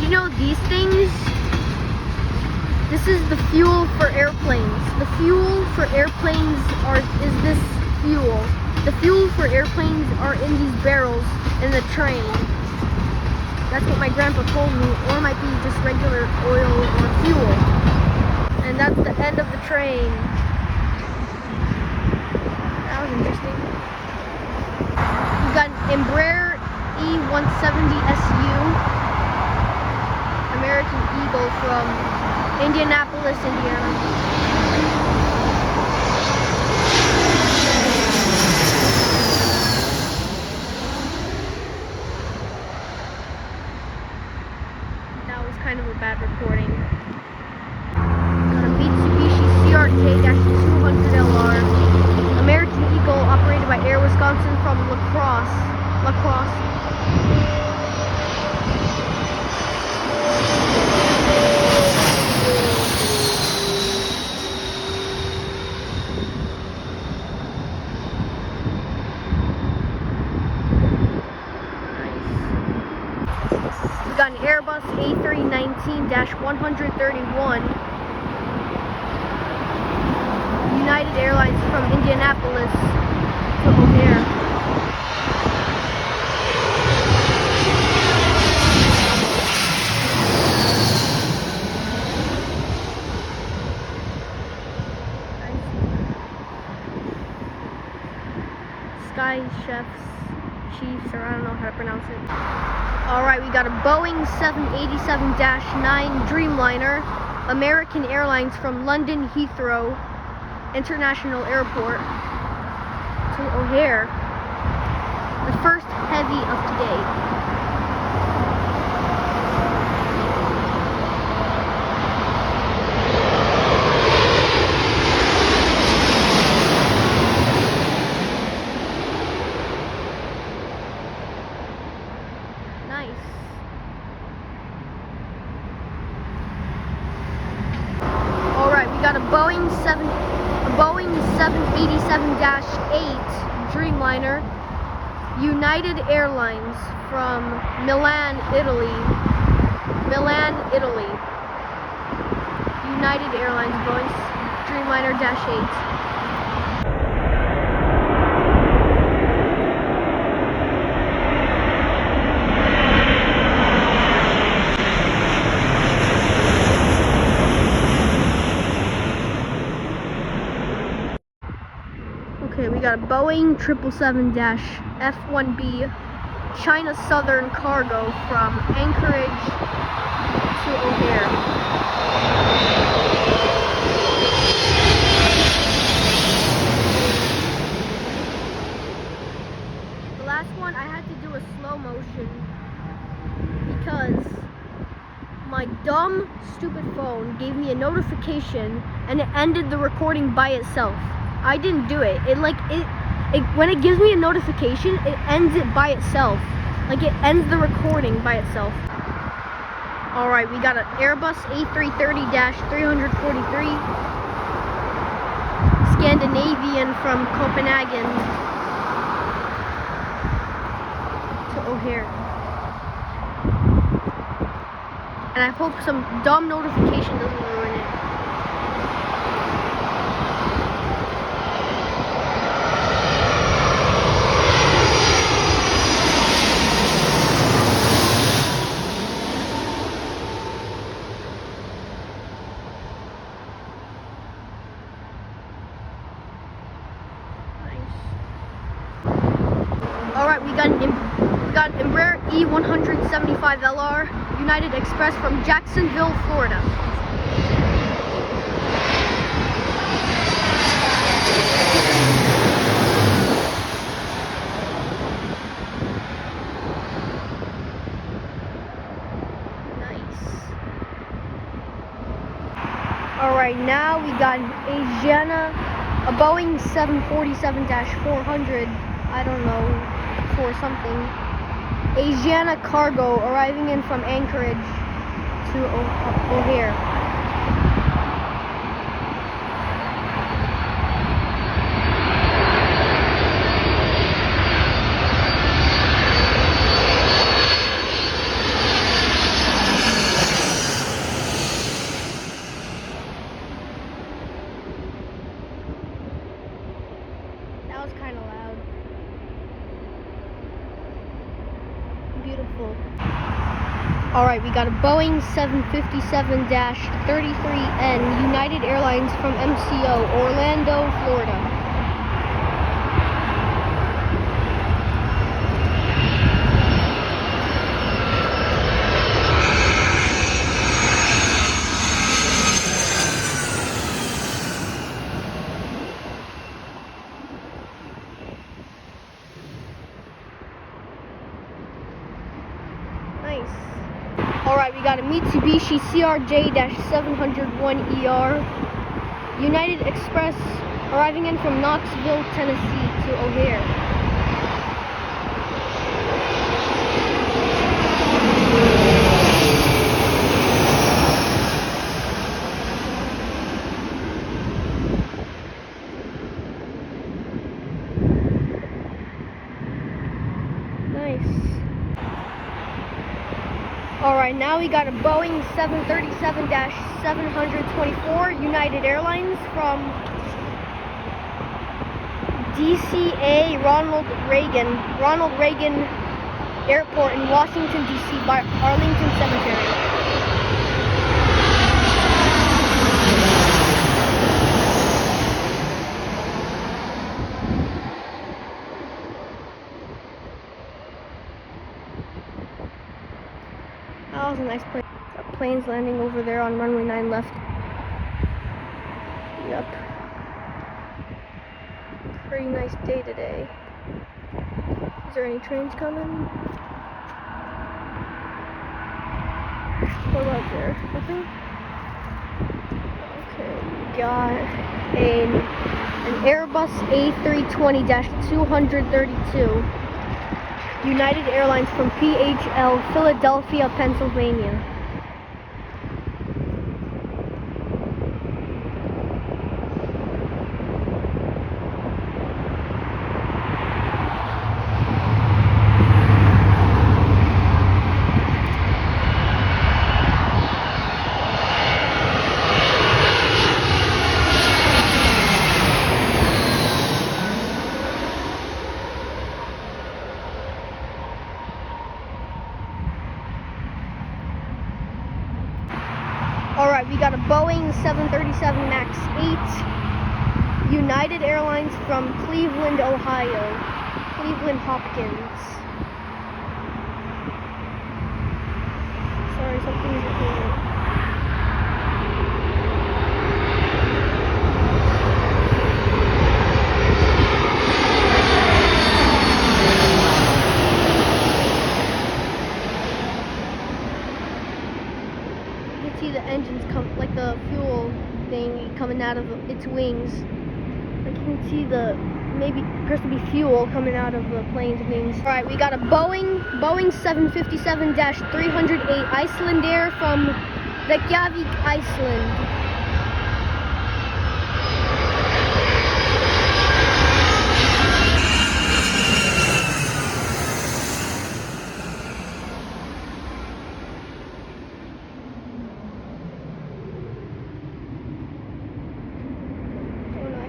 you know these things? This is the fuel for airplanes. The fuel for airplanes is this fuel. The fuel for airplanes are in these barrels in the train. That's what my grandpa told me, or it might be just regular oil or fuel. And that's the end of the train. That was interesting. We got an Embraer E170SU, American Eagle from Indianapolis, Indiana. Kind of a bad recording. Got a Mitsubishi CRK-200LR, American Eagle, operated by Air Wisconsin from La Crosse. We got an Airbus A319-131, United Airlines from Indianapolis to OHare. Sky Chefs, Chiefs, or I don't know how to pronounce it. Alright, we got a Boeing 787-9 Dreamliner, American Airlines from London Heathrow International Airport to OHare. The first heavy of today. Nice. All right, we got a Boeing 787-8 Dreamliner, United Airlines from Milan, Italy. United Airlines Boeing Dreamliner-8. Okay, we got a Boeing 777-F1B China Southern Cargo from Anchorage to OHare. The last one I had to do a slow motion because my dumb, stupid phone gave me a notification and it ended the recording by itself. I didn't do it. When it gives me a notification, it ends it by itself. Like it ends the recording by itself. Alright, we got an Airbus A330-343 Scandinavian from Copenhagen to OHare. And I hope some dumb notification doesn't ruin it. Alright, we got an Embraer E175LR United Express from Jacksonville, Florida. Nice. Alright, now we got an a Boeing 747-400, I don't know, for something. Asiana cargo arriving in from Anchorage to OHare. Alright, we got a Boeing 757-33N United Airlines from MCO, Orlando, Florida. Nice. Alright, we got a Mitsubishi CRJ-701ER United Express arriving in from Knoxville, Tennessee to OHare. Nice. Alright, now we got a Boeing 737-724 United Airlines from DCA Ronald Reagan Airport in Washington, D.C. by Arlington Cemetery. That was a nice plane. That plane's landing over there on runway 9 left. Yep. Pretty nice day today. Is there any trains coming? What about there? Nothing? Okay, we got an Airbus A320-232 United Airlines from PHL, Philadelphia, Pennsylvania. Alright, we got a Boeing 737 MAX 8 United Airlines from Cleveland, Ohio. Cleveland Hopkins. Sorry, something's recording. See the engines come, like the fuel thing coming out of its wings. Like you can see the maybe supposed to be fuel coming out of the plane's wings. All right, we got a Boeing 757-308 Iceland Air from Reykjavik, Iceland.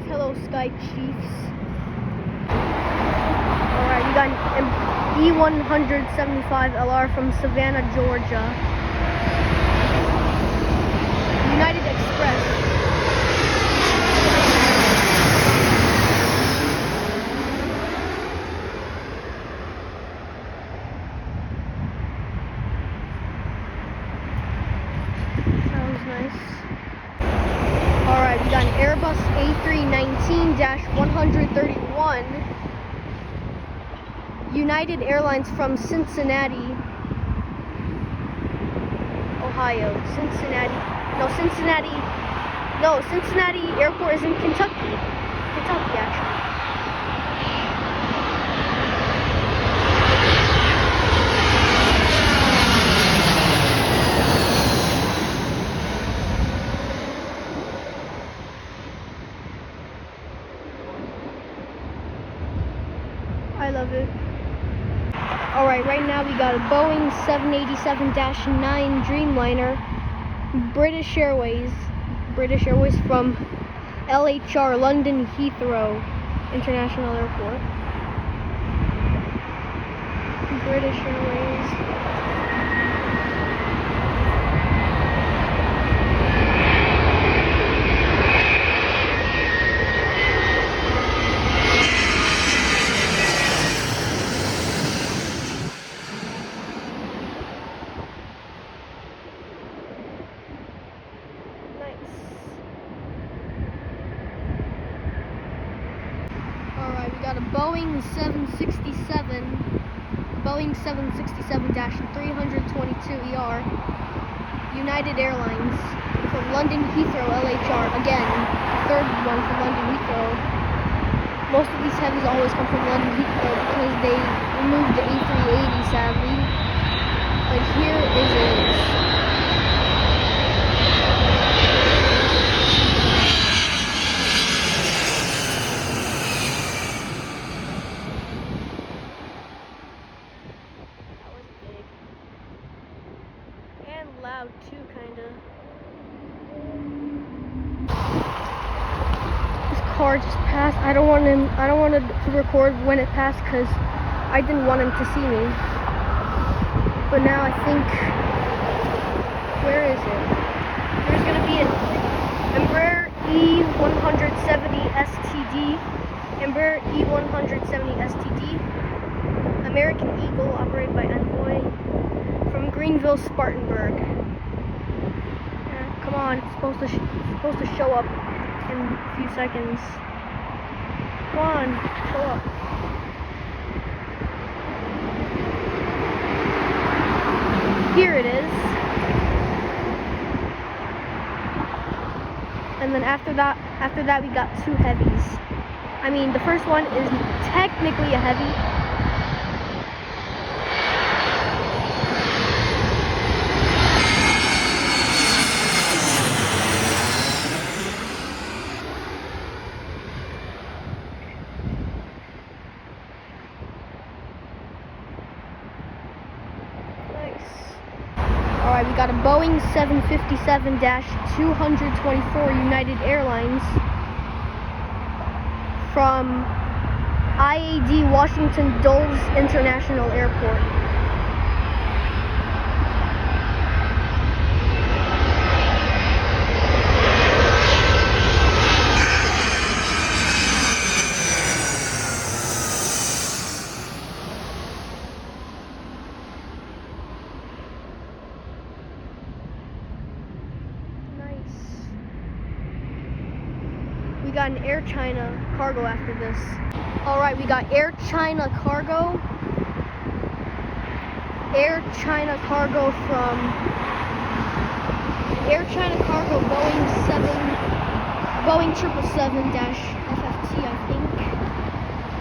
Hello, Sky Chiefs. Alright, we got an E175LR from Savannah, Georgia. United Express. Sounds nice. Alright, we got an Airbus A319-131 United Airlines from Cincinnati, Ohio. Cincinnati Airport is in Kentucky. Actually. I love it. Alright, right now we got a Boeing 787-9 Dreamliner, British Airways from LHR, London Heathrow International Airport. British Airways. got a Boeing 767-322ER, United Airlines from London Heathrow LHR. Again, third one from London Heathrow. Most of these heavies always come from London Heathrow because they removed the A380, sadly. But here is it. Loud too, kinda. This car just passed. I don't want to record when it passed because I didn't want him to see me. But now I think, where is it? There's gonna be an Embraer E170 STD, Embraer E170 STD, American Eagle operated by Envoy. From Greenville, Spartanburg. Come on, it's supposed to show up in a few seconds. Come on, show up. Here it is. And then after that we got two heavies. I mean, the first one is technically a heavy. Alright, we got a Boeing 757-224 United Airlines from IAD Washington Dulles International Airport. We got an Air China cargo after this. Alright, we got Air China cargo. Air China cargo from Boeing 777-FFT, I think.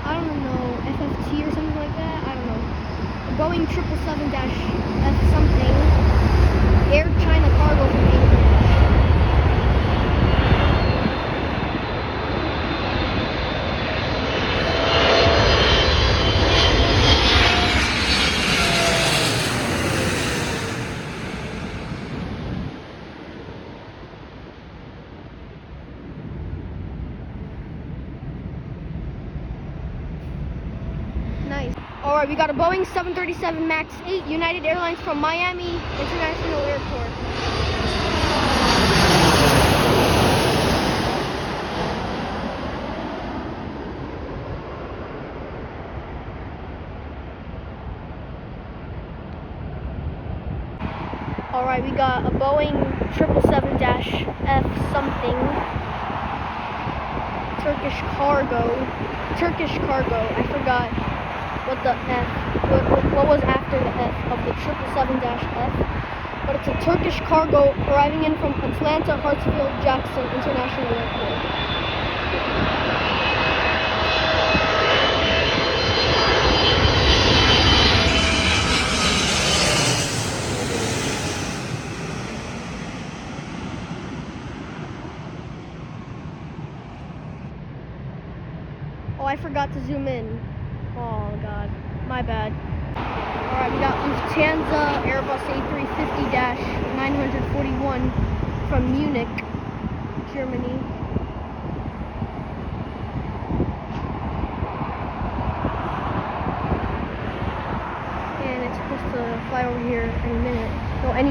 I don't know, FFT or something like that. I don't know. Boeing 777-F something. Air China cargo from England. Alright, we got a Boeing 737 MAX 8 United Airlines from Miami International Airport. Alright, we got a Boeing 777-F something. Turkish cargo. I forgot what the F, what was after the F of the 777-F, but it's a Turkish cargo arriving in from Atlanta Hartsfield Jackson International Airport. Oh, I forgot to zoom in. Oh god, my bad. Alright, we got Lufthansa Airbus A350-941 from Munich, Germany. And it's supposed to fly over here any minute. No, in a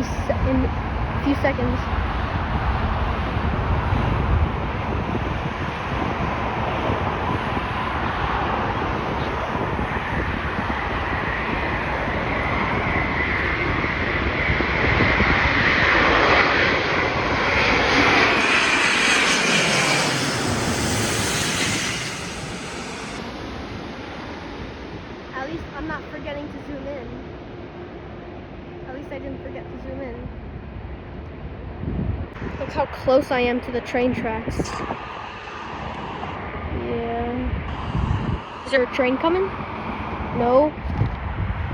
few seconds. Look how close I am to the train tracks. Yeah. Is there a train coming? No.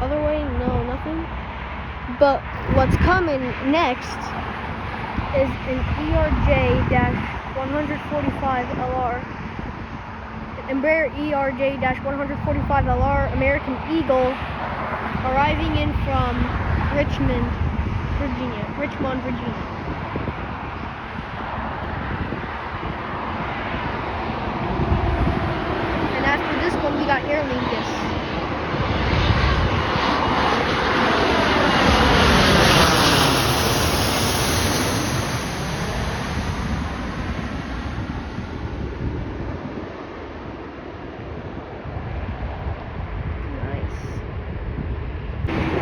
Other way? No, nothing. But what's coming next is an ERJ-145LR. Embraer ERJ-145LR American Eagle arriving in from Richmond, Virginia. And after this one, we got Aer Lingus.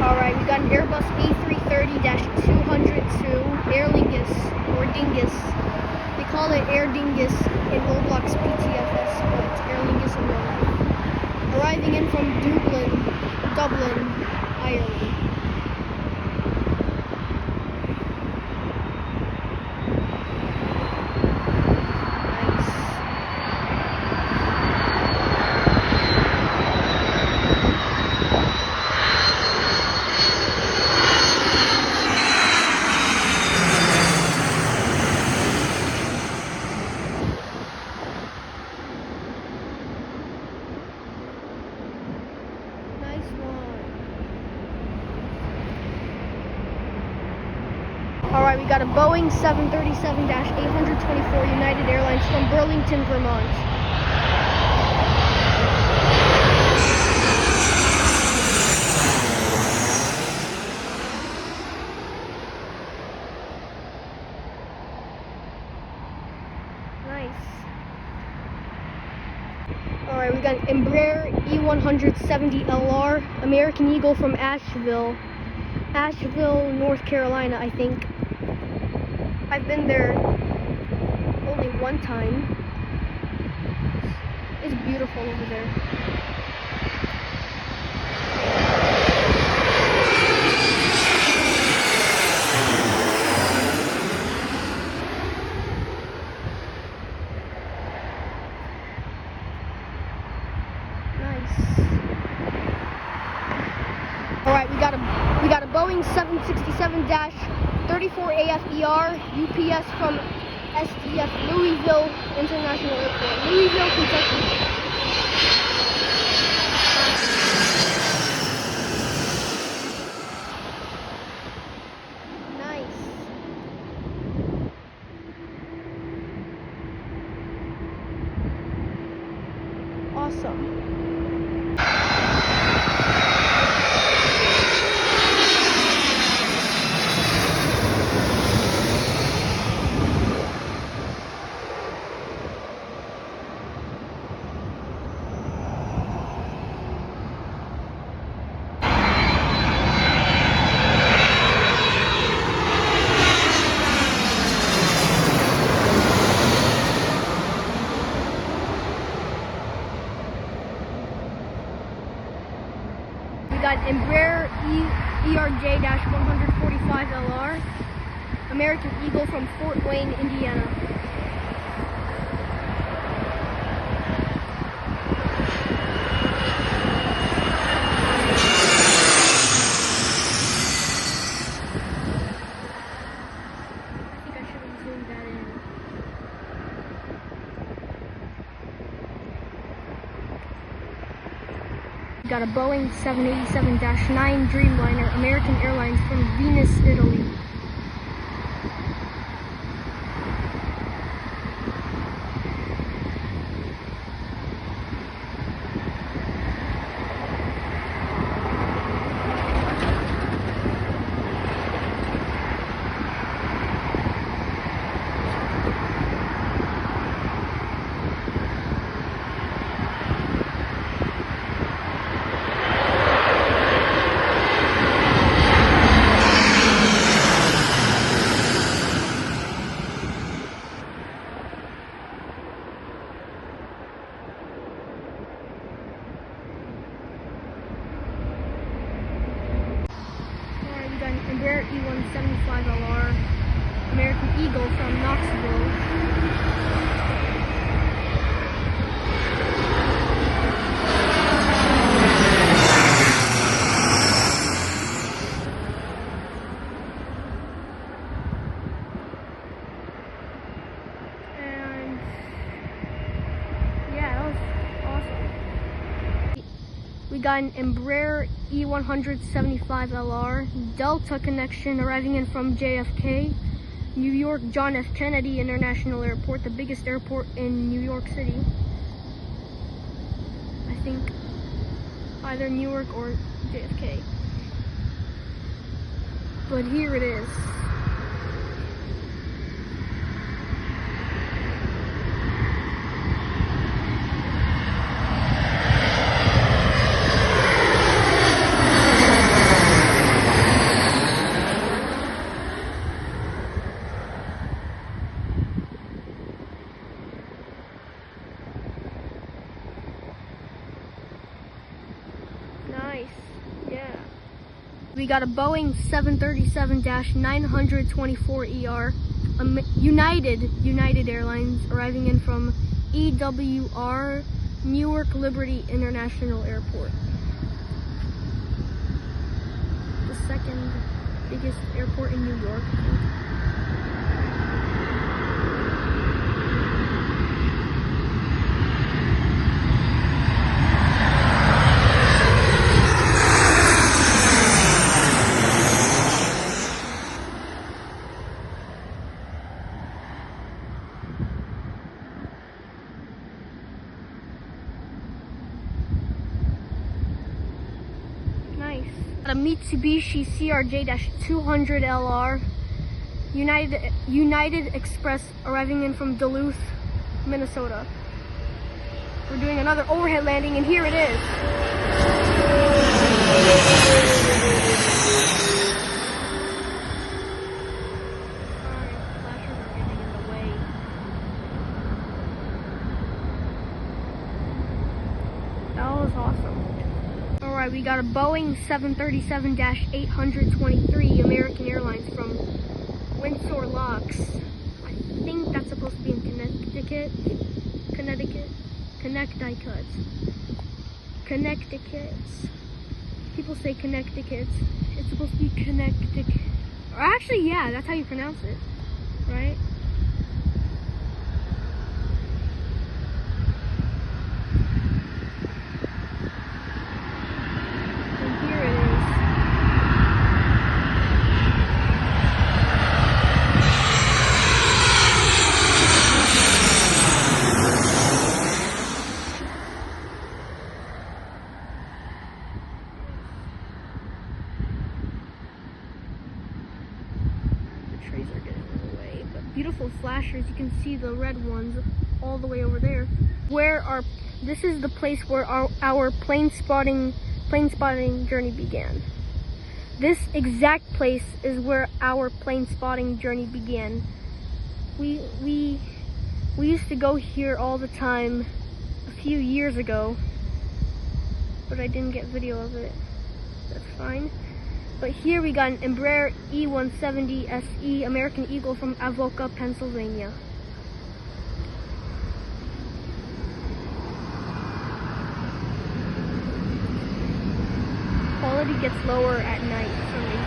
Alright, we got an Airbus A330-202 Aer Lingus, or Dingus. They call it Air Dingus in Roblox PTFS, but it's Aer Lingus in real life. Arriving in from Dublin, Ireland. Alright, we got a Boeing 737-824 United Airlines from Burlington, Vermont. Nice. Alright, we got an Embraer E170LR American Eagle from Asheville, North Carolina, I think. I've been there only one time. It's beautiful over there. Alright, we got a Boeing 767-34AFER UPS from SDF Louisville International Airport, Louisville, Kentucky. Nice. Awesome. We got Embraer ERJ-145LR, American Eagle from Fort Wayne, Indiana. I think I should have zoomed that in. Got a Boeing 787-9 Dreamliner, American Airlines from Venice, Italy. American Eagle from Knoxville. And yeah, that was awesome. We got an Embraer E175LR Delta connection arriving in from JFK, New York John F. Kennedy International Airport, the biggest airport in New York City. I think either Newark or JFK. But here it is. Nice, yeah. We got a Boeing 737-924ER, United Airlines, arriving in from EWR, Newark Liberty International Airport. The second biggest airport in New York, I think. Nice. A Mitsubishi CRJ-200LR United Express arriving in from Duluth, Minnesota. We're doing another overhead landing, and here it is. Sorry, flashers are getting in the way. That was awesome. Alright, we got a Boeing 737-823 American Airlines from Windsor Locks. I think that's supposed to be in Connecticut. People say Connecticut. It's supposed to be Connecticut. Or actually, yeah, that's how you pronounce it, right? Trees are getting in the way, but beautiful flashers. You can see the red ones all the way over there. This is the place where our plane spotting journey began. This exact place is where our plane spotting journey began. We used to go here all the time a few years ago, but I didn't get video of it. That's fine. But here we got an Embraer E170 SE American Eagle from Avoca, Pennsylvania. Quality gets lower at night for some reason.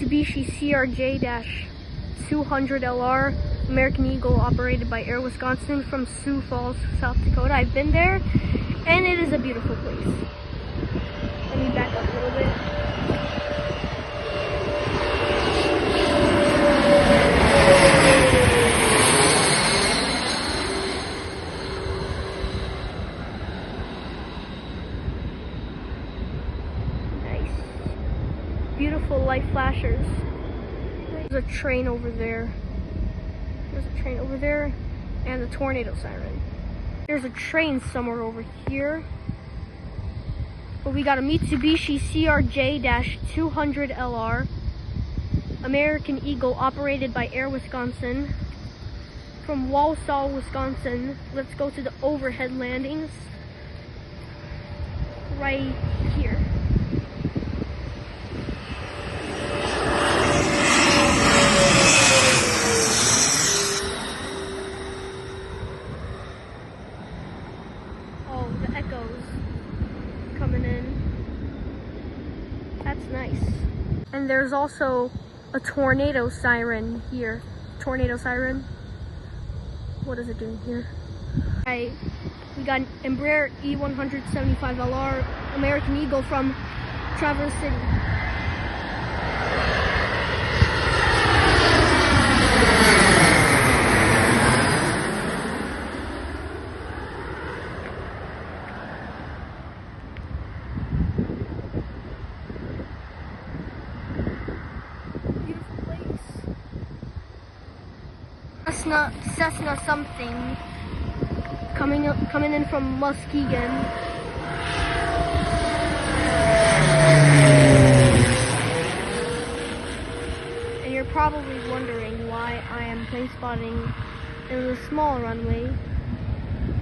Mitsubishi CRJ-200LR American Eagle operated by Air Wisconsin from Sioux Falls, South Dakota. I've been there, and it is a beautiful place. Let me back up a little bit. Beautiful light flashers. There's a train over there. And a tornado siren. There's a train somewhere over here. But we got a Mitsubishi CRJ-200LR American Eagle operated by Air Wisconsin. From Wausau, Wisconsin, let's go to the overhead landings right here. Oh, the echoes coming in. That's nice. And there's also a tornado siren here. Tornado siren. What is it doing here? Alright, we got an Embraer E175LR American Eagle from Traverse City. Beautiful place. Cessna something coming in from Muskegon. And you're probably wondering why I am plane spotting in the small runway,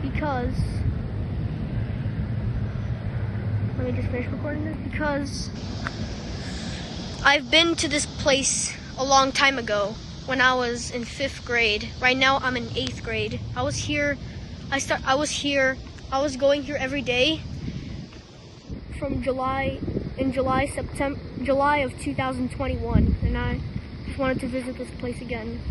because let me just finish recording this. Because I've been to this place a long time ago. When I was in 5th grade. Right now I'm in 8th grade. I was going here every day from July of 2021, and I just wanted to visit this place again.